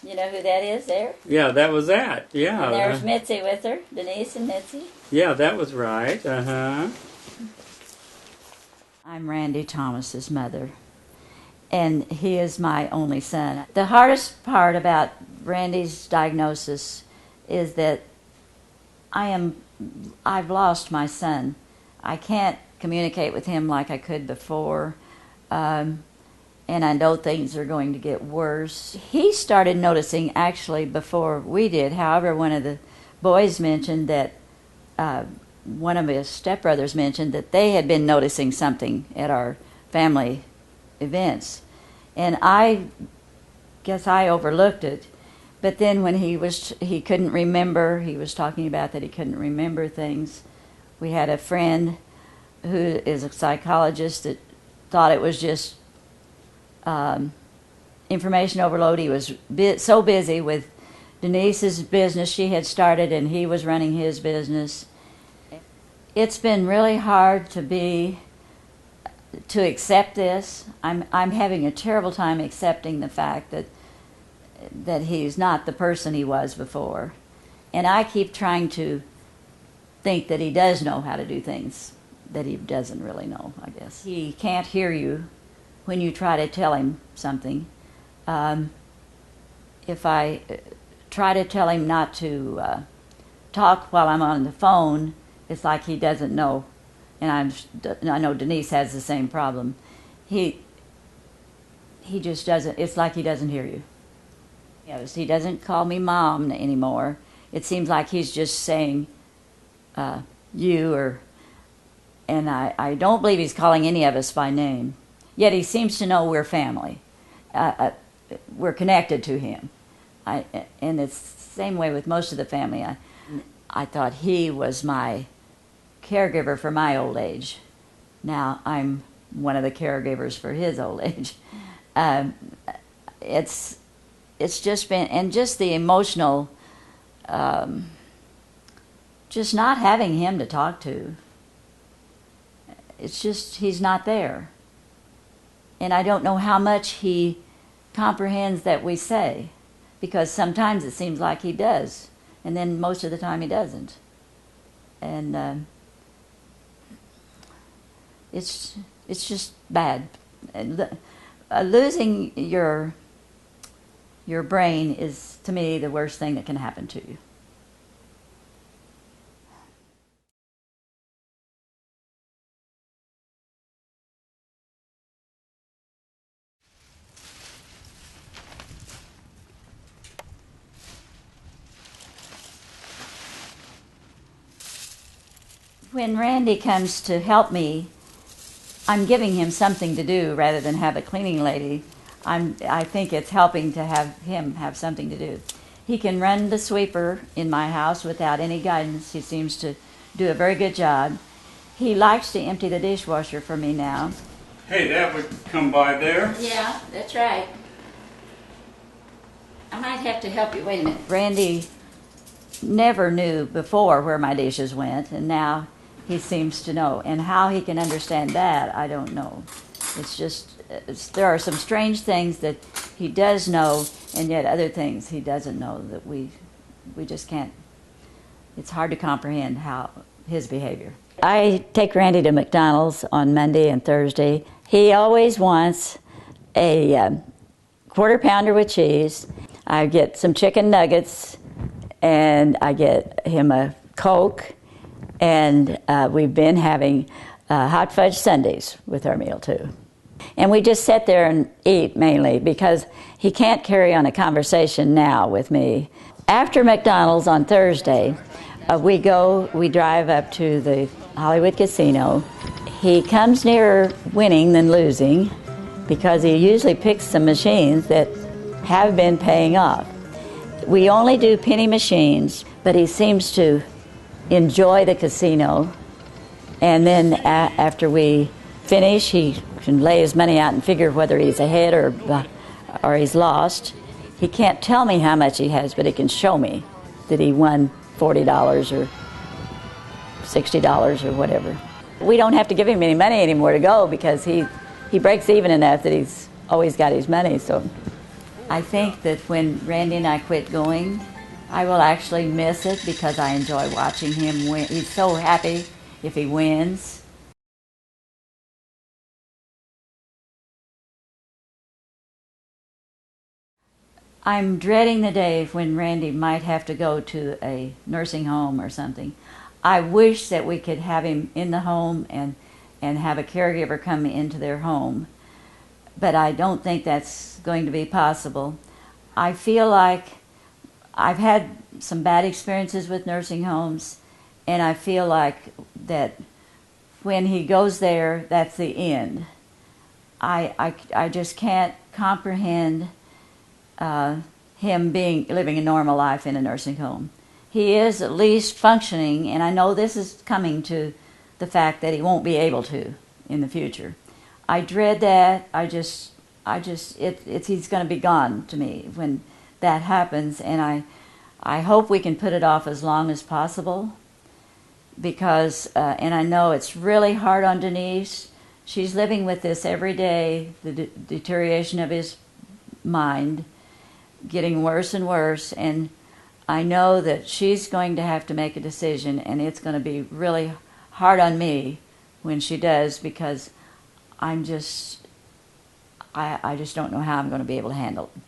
You know who that is there? Yeah, that was that. Yeah. And there's Mitzi with her, Denise and Mitzi. Yeah, that was right. Uh-huh. I'm Randy Thomas's mother, and he is my only son. The hardest part about Randy's diagnosis is that I've lost my son. I can't communicate with him like I could before, and I know things are going to get worse. He started noticing actually before we did. However, one of the boys mentioned that one of his stepbrothers mentioned that they had been noticing something at our family events, and I guess I overlooked it. But then when he couldn't remember, he was talking about that he couldn't remember things. We had a friend who is a psychologist that thought it was just information overload. He was so busy with Denise's business she had started, and he was running his business. It's been really hard to accept this. I'm having a terrible time accepting the fact that he's not the person he was before. And I keep trying to think that he does know how to do things that he doesn't really know, I guess. He can't hear you when you try to tell him something. If I try to tell him not to talk while I'm on the phone, it's like he doesn't know. And I know Denise has the same problem. He just doesn't, it's like he doesn't hear you. He doesn't call me Mom anymore. It seems like he's just saying you, and I don't believe he's calling any of us by name. Yet he seems to know we're family. We're connected to him. And it's the same way with most of the family. I thought he was my caregiver for my old age. Now I'm one of the caregivers for his old age. It's just been, and just the emotional, just not having him to talk to. It's just, he's not there. And I don't know how much he comprehends that we say, because sometimes it seems like he does, and then most of the time he doesn't. And it's just bad. Losing your brain is, to me, the worst thing that can happen to you. When Randy comes to help me, I'm giving him something to do rather than have a cleaning lady. I think it's helping to have him have something to do. He can run the sweeper in my house without any guidance. He seems to do a very good job. He likes to empty the dishwasher for me now. Hey, that would come by there. Yeah, that's right. I might have to help you. Wait a minute. Randy never knew before where my dishes went, and now he seems to know. And how he can understand that, I don't know. It's just, there are some strange things that he does know, and yet other things he doesn't know that we just can't. It's hard to comprehend how his behavior. I take Randy to McDonald's on Monday and Thursday. He always wants a quarter pounder with cheese. I get some chicken nuggets, and I get him a Coke, and we've been having hot fudge sundaes with our meal too. And we just sit there and eat mainly because he can't carry on a conversation now with me. After McDonald's on Thursday, we drive up to the Hollywood Casino. He comes nearer winning than losing because he usually picks some machines that have been paying off. We only do penny machines, but he seems to enjoy the casino. And then after we finish, he can lay his money out and figure whether he's ahead or he's lost. He can't tell me how much he has, but he can show me that he won $40 or $60 or whatever. We don't have to give him any money anymore to go because he breaks even enough that he's always got his money. So I think that when Randy and I quit going, I will actually miss it because I enjoy watching him win. He's so happy if he wins. I'm dreading the day when Randy might have to go to a nursing home or something. I wish that we could have him in the home and have a caregiver come into their home, but I don't think that's going to be possible. I feel like I've had some bad experiences with nursing homes, and I feel like that when he goes there, that's the end. I just can't comprehend him living a normal life in a nursing home. He is at least functioning, and I know this is coming to the fact that he won't be able to in the future. I dread that. He's going to be gone to me when that happens, and I hope we can put it off as long as possible because, and I know it's really hard on Denise. She's living with this every day, the deterioration of his mind, getting worse and worse, and I know that she's going to have to make a decision, and it's going to be really hard on me when she does because I just don't know how I'm going to be able to handle it.